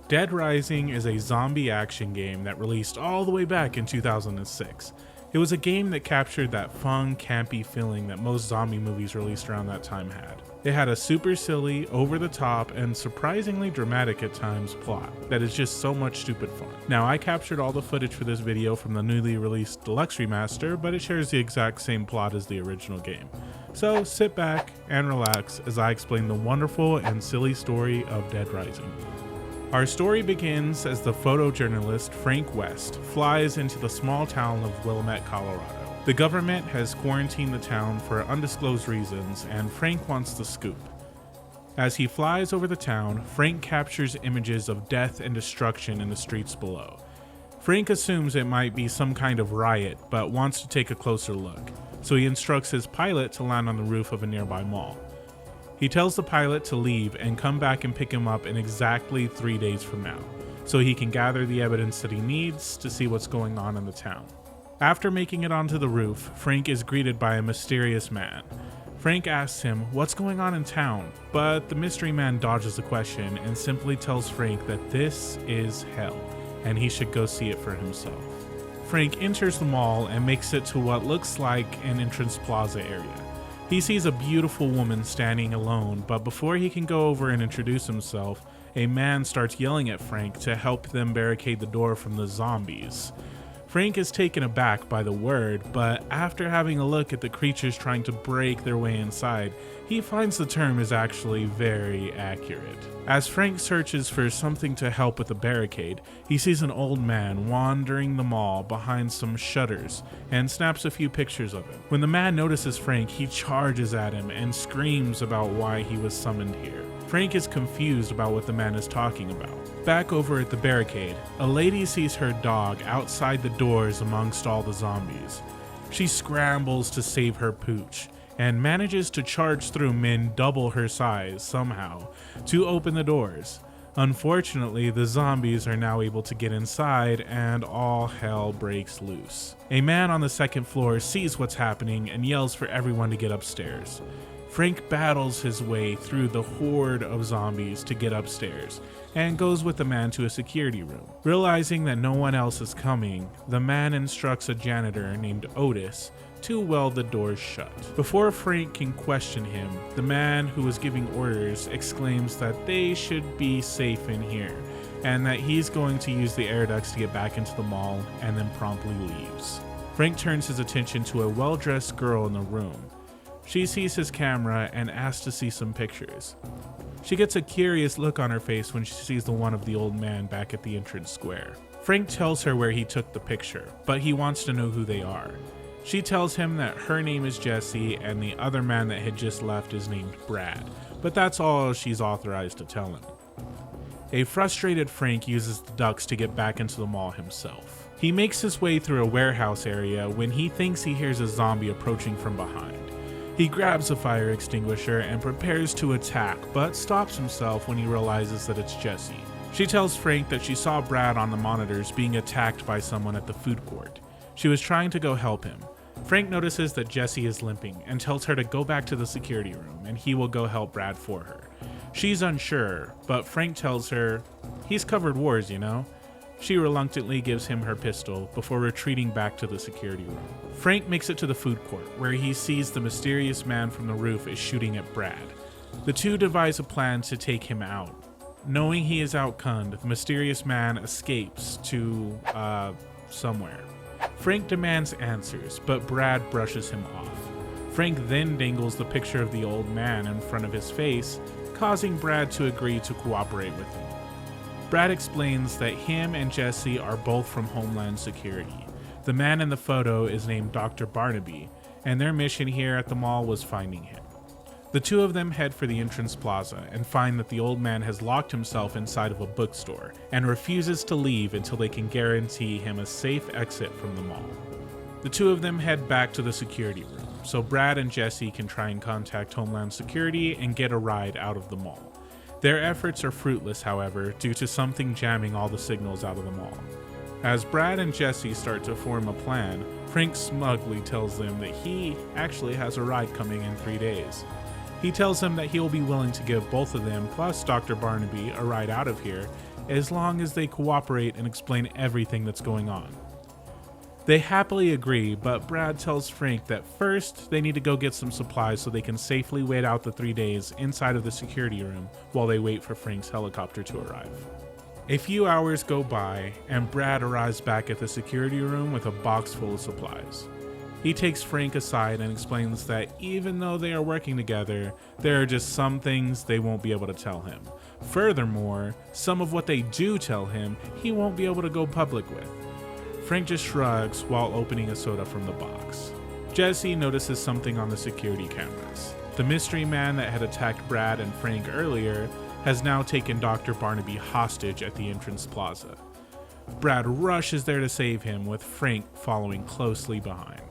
Dead Rising is a zombie action game that released all the way back in 2006. It was a game that captured that fun, campy feeling that most zombie movies released around that time had. It had a super silly, over-the-top, and surprisingly dramatic at times plot that is just so much stupid fun. Now, I captured all the footage for this video from the newly released Deluxe Remaster, but it shares the exact same plot as the original game. So sit back and relax as I explain the wonderful and silly story of Dead Rising. Our story begins as the photojournalist Frank West flies into the small town of Willamette, Colorado. The government has quarantined the town for undisclosed reasons, and Frank wants the scoop. As he flies over the town, Frank captures images of death and destruction in the streets below. Frank assumes it might be some kind of riot, but wants to take a closer look, so he instructs his pilot to land on the roof of a nearby mall. He tells the pilot to leave and come back and pick him up in exactly 3 days from now, so he can gather the evidence that he needs to see what's going on in the town. After making it onto the roof, Frank is greeted by a mysterious man. Frank asks him what's going on in town, but the mystery man dodges the question and simply tells Frank that this is hell, and he should go see it for himself. Frank enters the mall and makes it to what looks like an entrance plaza area. He sees a beautiful woman standing alone, but before he can go over and introduce himself, a man starts yelling at Frank to help them barricade the door from the zombies. Frank is taken aback by the word, but after having a look at the creatures trying to break their way inside, he finds the term is actually very accurate. As Frank searches for something to help with the barricade, he sees an old man wandering the mall behind some shutters and snaps a few pictures of him. When the man notices Frank, he charges at him and screams about why he was summoned here. Frank is confused about what the man is talking about. Back over at the barricade, a lady sees her dog outside the doors amongst all the zombies. She scrambles to save her pooch and manages to charge through men double her size somehow to open the doors. Unfortunately, the zombies are now able to get inside and all hell breaks loose. A man on the second floor sees what's happening and yells for everyone to get upstairs. Frank battles his way through the horde of zombies to get upstairs and goes with the man to a security room. Realizing that no one else is coming, the man instructs a janitor named Otis to weld the doors shut. Before Frank can question him, the man who was giving orders exclaims that they should be safe in here and that he's going to use the air ducts to get back into the mall and then promptly leaves. Frank turns his attention to a well-dressed girl in the room. She sees his camera and asks to see some pictures. She gets a curious look on her face when she sees the one of the old man back at the entrance square. Frank tells her where he took the picture, but he wants to know who they are. She tells him that her name is Jessie and the other man that had just left is named Brad, but that's all she's authorized to tell him. A frustrated Frank uses the ducts to get back into the mall himself. He makes his way through a warehouse area when he thinks he hears a zombie approaching from behind. He grabs a fire extinguisher and prepares to attack, but stops himself when he realizes that it's Jessie. She tells Frank that she saw Brad on the monitors being attacked by someone at the food court. She was trying to go help him. Frank notices that Jessie is limping and tells her to go back to the security room and he will go help Brad for her. She's unsure, but Frank tells her, he's covered wars, you know? She reluctantly gives him her pistol before retreating back to the security room. Frank makes it to the food court, where he sees the mysterious man from the roof is shooting at Brad. The two devise a plan to take him out. Knowing he is outgunned, the mysterious man escapes to, somewhere. Frank demands answers, but Brad brushes him off. Frank then dangles the picture of the old man in front of his face, causing Brad to agree to cooperate with him. Brad explains that him and Jessie are both from Homeland Security. The man in the photo is named Dr. Barnaby, and their mission here at the mall was finding him. The two of them head for the entrance plaza and find that the old man has locked himself inside of a bookstore and refuses to leave until they can guarantee him a safe exit from the mall. The two of them head back to the security room, so Brad and Jessie can try and contact Homeland Security and get a ride out of the mall. Their efforts are fruitless, however, due to something jamming all the signals out of the mall. As Brad and Jessie start to form a plan, Frank smugly tells them that he actually has a ride coming in 3 days. He tells them that he will be willing to give both of them plus Dr. Barnaby a ride out of here as long as they cooperate and explain everything that's going on. They happily agree, but Brad tells Frank that first they need to go get some supplies so they can safely wait out the 3 days inside of the security room while they wait for Frank's helicopter to arrive. A few hours go by, and Brad arrives back at the security room with a box full of supplies. He takes Frank aside and explains that even though they are working together, there are just some things they won't be able to tell him. Furthermore, some of what they do tell him, he won't be able to go public with. Frank just shrugs while opening a soda from the box. Jesse notices something on the security cameras. The mystery man that had attacked Brad and Frank earlier has now taken Dr. Barnaby hostage at the entrance plaza. Brad rushes there to save him, with Frank following closely behind.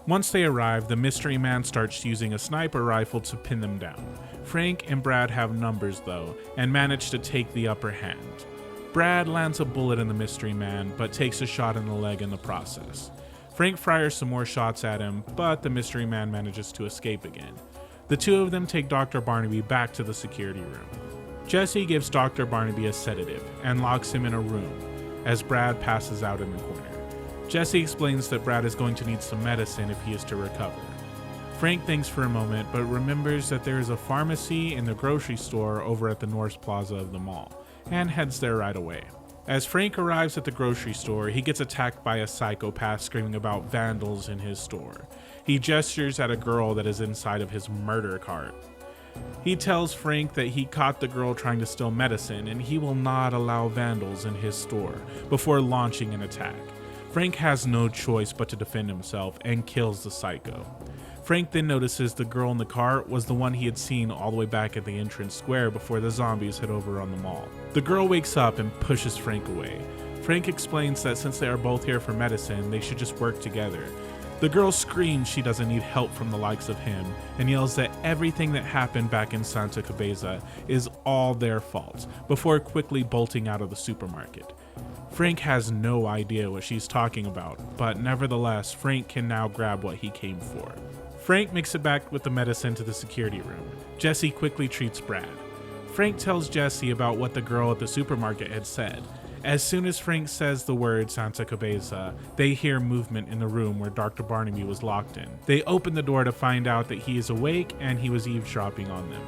Once they arrive, the mystery man starts using a sniper rifle to pin them down. Frank and Brad have numbers though, and manage to take the upper hand. Brad lands a bullet in the mystery man, but takes a shot in the leg in the process. Frank fires some more shots at him, but the mystery man manages to escape again. The two of them take Dr. Barnaby back to the security room. Jesse gives Dr. Barnaby a sedative and locks him in a room as Brad passes out in the corner. Jesse explains that Brad is going to need some medicine if he is to recover. Frank thinks for a moment, but remembers that there is a pharmacy in the grocery store over at the North Plaza of the mall, and heads there right away. As Frank arrives at the grocery store, he gets attacked by a psychopath screaming about vandals in his store. He gestures at a girl that is inside of his murder cart. He tells Frank that he caught the girl trying to steal medicine and he will not allow vandals in his store before launching an attack. Frank has no choice but to defend himself and kills the psycho. Frank then notices the girl in the cart was the one he had seen all the way back at the entrance square before the zombies hit over on the mall. The girl wakes up and pushes Frank away. Frank explains that since they are both here for medicine, they should just work together. The girl screams she doesn't need help from the likes of him and yells that everything that happened back in Santa Cabeza is all their fault before quickly bolting out of the supermarket. Frank has no idea what she's talking about, but nevertheless, Frank can now grab what he came for. Frank makes it back with the medicine to the security room. Jesse quickly treats Brad. Frank tells Jesse about what the girl at the supermarket had said. As soon as Frank says the word Santa Cabeza, they hear movement in the room where Dr. Barnaby was locked in. They open the door to find out that he is awake and he was eavesdropping on them.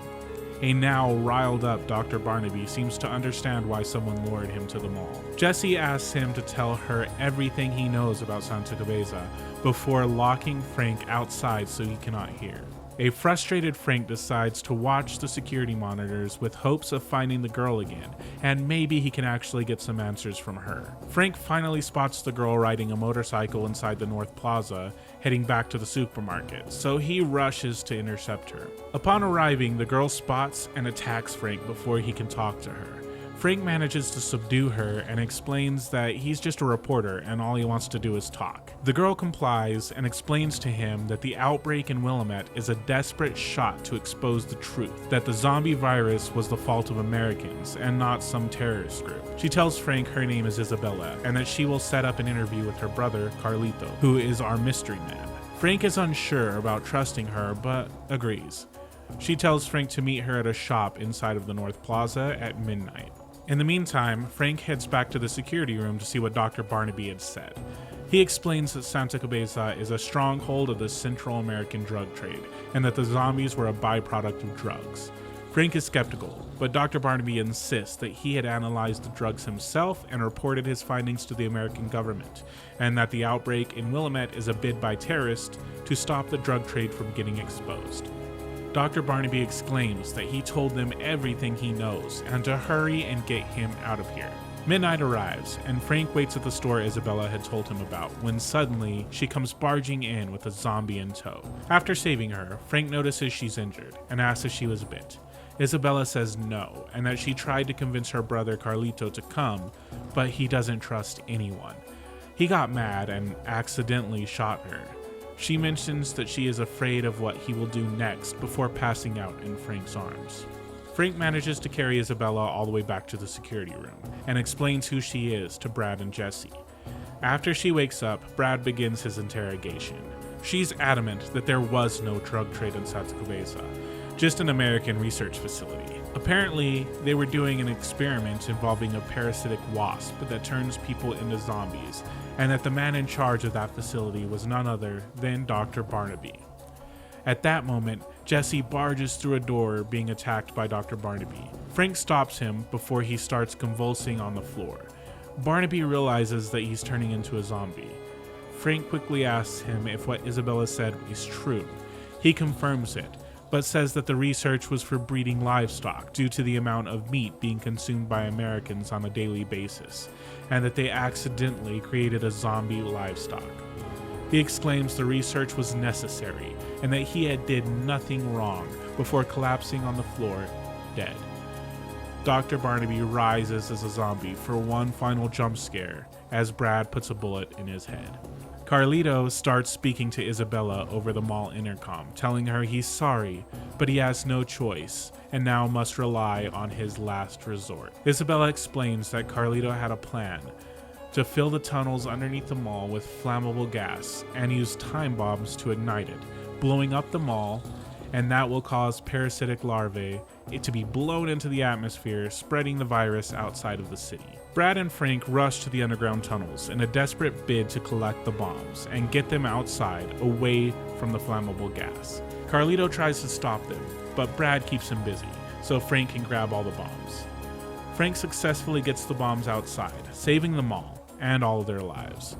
A now riled up Dr. Barnaby seems to understand why someone lured him to the mall. Jesse asks him to tell her everything he knows about Santa Cabeza before locking Frank outside so he cannot hear. A frustrated Frank decides to watch the security monitors with hopes of finding the girl again, and maybe he can actually get some answers from her. Frank finally spots the girl riding a motorcycle inside the North Plaza, heading back to the supermarket, so he rushes to intercept her. Upon arriving, the girl spots and attacks Frank before he can talk to her. Frank manages to subdue her and explains that he's just a reporter and all he wants to do is talk. The girl complies and explains to him that the outbreak in Willamette is a desperate shot to expose the truth, that the zombie virus was the fault of Americans and not some terrorist group. She tells Frank her name is Isabella and that she will set up an interview with her brother, Carlito, who is our mystery man. Frank is unsure about trusting her, but agrees. She tells Frank to meet her at a shop inside of the North Plaza at midnight. In the meantime, Frank heads back to the security room to see what Dr. Barnaby had said. He explains that Santa Cabeza is a stronghold of the Central American drug trade, and that the zombies were a byproduct of drugs. Frank is skeptical, but Dr. Barnaby insists that he had analyzed the drugs himself and reported his findings to the American government, and that the outbreak in Willamette is a bid by terrorists to stop the drug trade from getting exposed. Dr. Barnaby exclaims that he told them everything he knows and to hurry and get him out of here. Midnight arrives, and Frank waits at the store Isabella had told him about, when suddenly she comes barging in with a zombie in tow. After saving her, Frank notices she's injured and asks if she was bit. Isabella says no, and that she tried to convince her brother Carlito to come, but he doesn't trust anyone. He got mad and accidentally shot her. She mentions that she is afraid of what he will do next before passing out in Frank's arms. Frank manages to carry Isabella all the way back to the security room and explains who she is to Brad and Jesse. After she wakes up, Brad begins his interrogation. She's adamant that there was no drug trade in Santa Cabeza, just an American research facility. Apparently, they were doing an experiment involving a parasitic wasp that turns people into zombies, and that the man in charge of that facility was none other than Dr. Barnaby. At that moment, Jesse barges through a door being attacked by Dr. Barnaby. Frank stops him before he starts convulsing on the floor. Barnaby realizes that he's turning into a zombie. Frank quickly asks him if what Isabella said is true. He confirms it, but says that the research was for breeding livestock due to the amount of meat being consumed by Americans on a daily basis, and that they accidentally created a zombie livestock. He exclaims the research was necessary and that he had did nothing wrong before collapsing on the floor, dead. Dr. Barnaby rises as a zombie for one final jump scare as Brad puts a bullet in his head. Carlito starts speaking to Isabella over the mall intercom, telling her he's sorry, but he has no choice and now must rely on his last resort. Isabella explains that Carlito had a plan to fill the tunnels underneath the mall with flammable gas and use time bombs to ignite it, blowing up the mall, and that will cause parasitic larvae to be blown into the atmosphere, spreading the virus outside of the city. Brad and Frank rush to the underground tunnels in a desperate bid to collect the bombs and get them outside, away from the flammable gas. Carlito tries to stop them, but Brad keeps him busy, so Frank can grab all the bombs. Frank successfully gets the bombs outside, saving them all and all of their lives.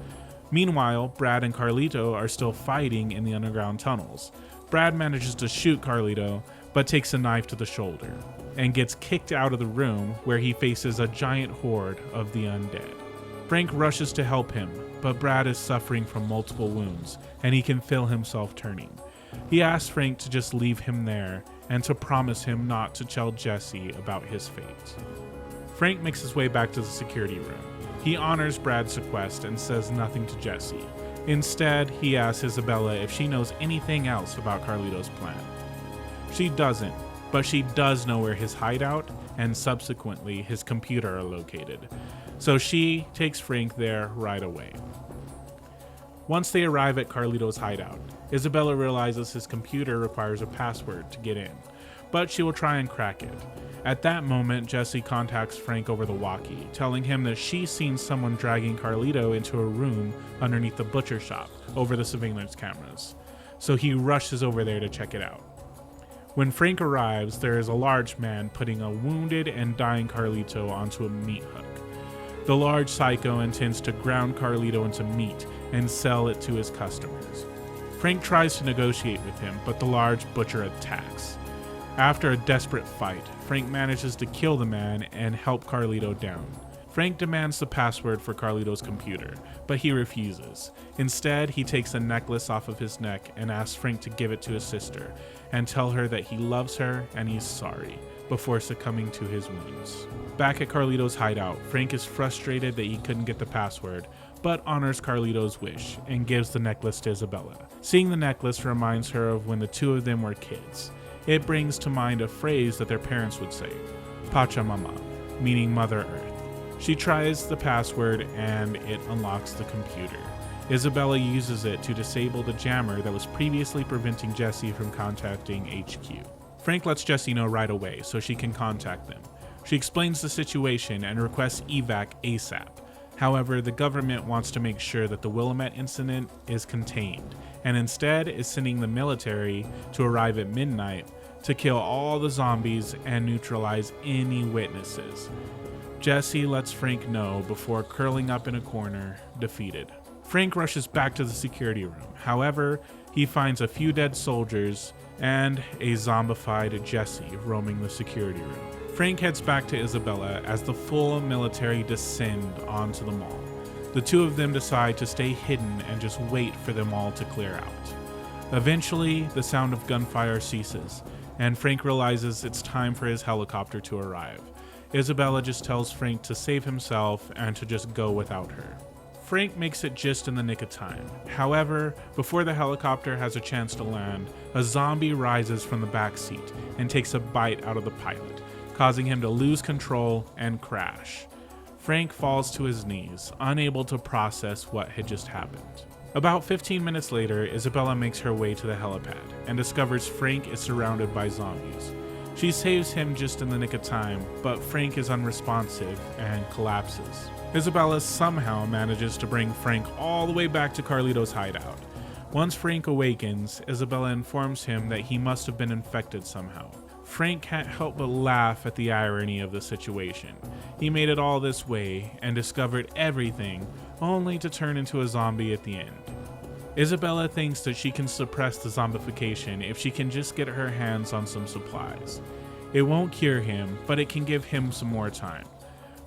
Meanwhile, Brad and Carlito are still fighting in the underground tunnels. Brad manages to shoot Carlito, but takes a knife to the shoulder, and gets kicked out of the room where he faces a giant horde of the undead. Frank rushes to help him, but Brad is suffering from multiple wounds, and he can feel himself turning. He asks Frank to just leave him there, and to promise him not to tell Jesse about his fate. Frank makes his way back to the security room. He honors Brad's request and says nothing to Jesse. Instead, he asks Isabella if she knows anything else about Carlito's plan. She doesn't, but she does know where his hideout and subsequently his computer are located, so she takes Frank there right away. Once they arrive at Carlito's hideout, Isabella realizes his computer requires a password to get in, but she will try and crack it. At that moment, Jesse contacts Frank over the walkie, telling him that she's seen someone dragging Carlito into a room underneath the butcher shop over the surveillance cameras, so he rushes over there to check it out. When Frank arrives, there is a large man putting a wounded and dying Carlito onto a meat hook. The large psycho intends to ground Carlito into meat and sell it to his customers. Frank tries to negotiate with him, but the large butcher attacks. After a desperate fight, Frank manages to kill the man and help Carlito down. Frank demands the password for Carlito's computer, but he refuses. Instead, he takes a necklace off of his neck and asks Frank to give it to his sister and tell her that he loves her and he's sorry, before succumbing to his wounds. Back at Carlito's hideout, Frank is frustrated that he couldn't get the password, but honors Carlito's wish and gives the necklace to Isabella. Seeing the necklace reminds her of when the two of them were kids. It brings to mind a phrase that their parents would say, Pachamama, meaning Mother Earth. She tries the password and it unlocks the computer. Isabella uses it to disable the jammer that was previously preventing Jesse from contacting HQ. Frank lets Jesse know right away so she can contact them. She explains the situation and requests evac ASAP. However, the government wants to make sure that the Willamette incident is contained, and instead is sending the military to arrive at midnight to kill all the zombies and neutralize any witnesses. Jesse lets Frank know before curling up in a corner, defeated. Frank rushes back to the security room. However, he finds a few dead soldiers and a zombified Jesse roaming the security room. Frank heads back to Isabella as the full military descend onto the mall. The two of them decide to stay hidden and just wait for them all to clear out. Eventually, the sound of gunfire ceases, and Frank realizes it's time for his helicopter to arrive. Isabella just tells Frank to save himself and to just go without her. Frank makes it just in the nick of time. However, before the helicopter has a chance to land, a zombie rises from the back seat and takes a bite out of the pilot, causing him to lose control and crash. Frank falls to his knees, unable to process what had just happened. About 15 minutes later, Isabella makes her way to the helipad and discovers Frank is surrounded by zombies. She saves him just in the nick of time, but Frank is unresponsive and collapses. Isabella somehow manages to bring Frank all the way back to Carlito's hideout. Once Frank awakens, Isabella informs him that he must have been infected somehow. Frank can't help but laugh at the irony of the situation. He made it all this way and discovered everything, only to turn into a zombie at the end. Isabella thinks that she can suppress the zombification if she can just get her hands on some supplies. It won't cure him, but it can give him some more time.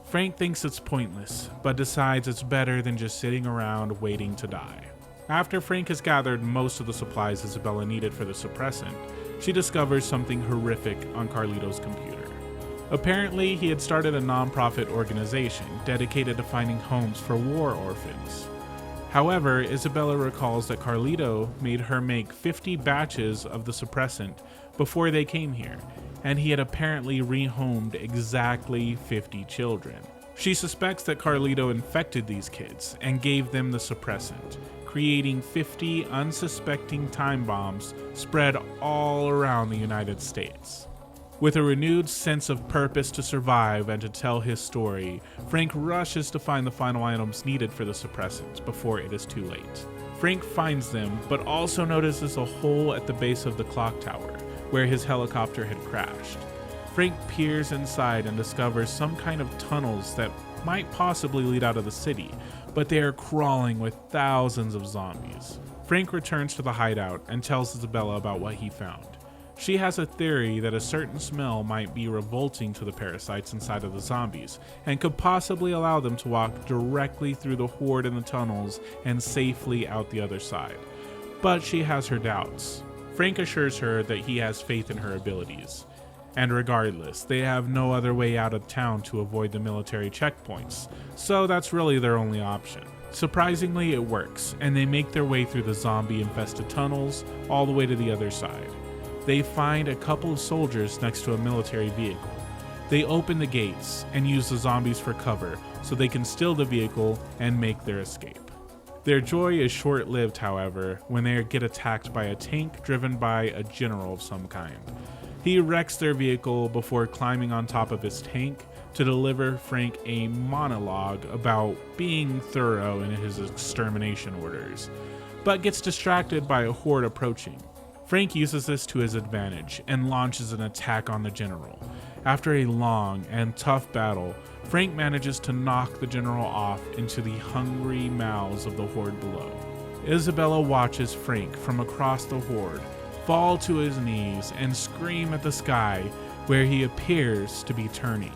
Frank thinks it's pointless, but decides it's better than just sitting around waiting to die. After Frank has gathered most of the supplies Isabella needed for the suppressant, she discovers something horrific on Carlito's computer. Apparently, he had started a non-profit organization dedicated to finding homes for war orphans. However, Isabella recalls that Carlito made her make 50 batches of the suppressant before they came here, and he had apparently rehomed exactly 50 children. She suspects that Carlito infected these kids and gave them the suppressant, creating 50 unsuspecting time bombs spread all around the United States. With a renewed sense of purpose to survive and to tell his story, Frank rushes to find the final items needed for the suppressant before it is too late. Frank finds them, but also notices a hole at the base of the clock tower, where his helicopter had crashed. Frank peers inside and discovers some kind of tunnels that might possibly lead out of the city, but they are crawling with thousands of zombies. Frank returns to the hideout and tells Isabella about what he found. She has a theory that a certain smell might be revolting to the parasites inside of the zombies, and could possibly allow them to walk directly through the horde in the tunnels and safely out the other side. But she has her doubts. Frank assures her that he has faith in her abilities. And regardless, they have no other way out of town to avoid the military checkpoints, so that's really their only option. Surprisingly, it works, and they make their way through the zombie-infested tunnels all the way to the other side. They find a couple of soldiers next to a military vehicle. They open the gates and use the zombies for cover so they can steal the vehicle and make their escape. Their joy is short-lived, however, when they get attacked by a tank driven by a general of some kind. He wrecks their vehicle before climbing on top of his tank to deliver Frank a monologue about being thorough in his extermination orders, but gets distracted by a horde approaching. Frank uses this to his advantage and launches an attack on the general. After a long and tough battle, Frank manages to knock the general off into the hungry mouths of the horde below. Isabella watches Frank from across the horde fall to his knees and scream at the sky where he appears to be turning.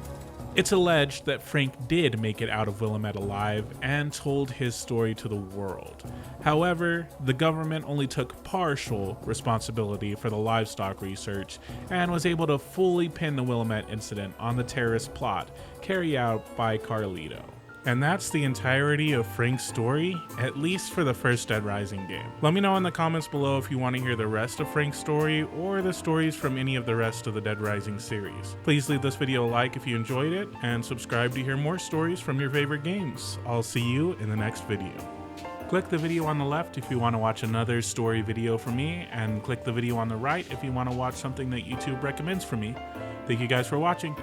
It's alleged that Frank did make it out of Willamette alive and told his story to the world. However, the government only took partial responsibility for the livestock research and was able to fully pin the Willamette incident on the terrorist plot carried out by Carlito. And that's the entirety of Frank's story, at least for the first Dead Rising game. Let me know in the comments below if you want to hear the rest of Frank's story or the stories from any of the rest of the Dead Rising series. Please leave this video a like if you enjoyed it, and subscribe to hear more stories from your favorite games. I'll see you in the next video. Click the video on the left if you want to watch another story video from me, and click the video on the right if you want to watch something that YouTube recommends for me. Thank you guys for watching.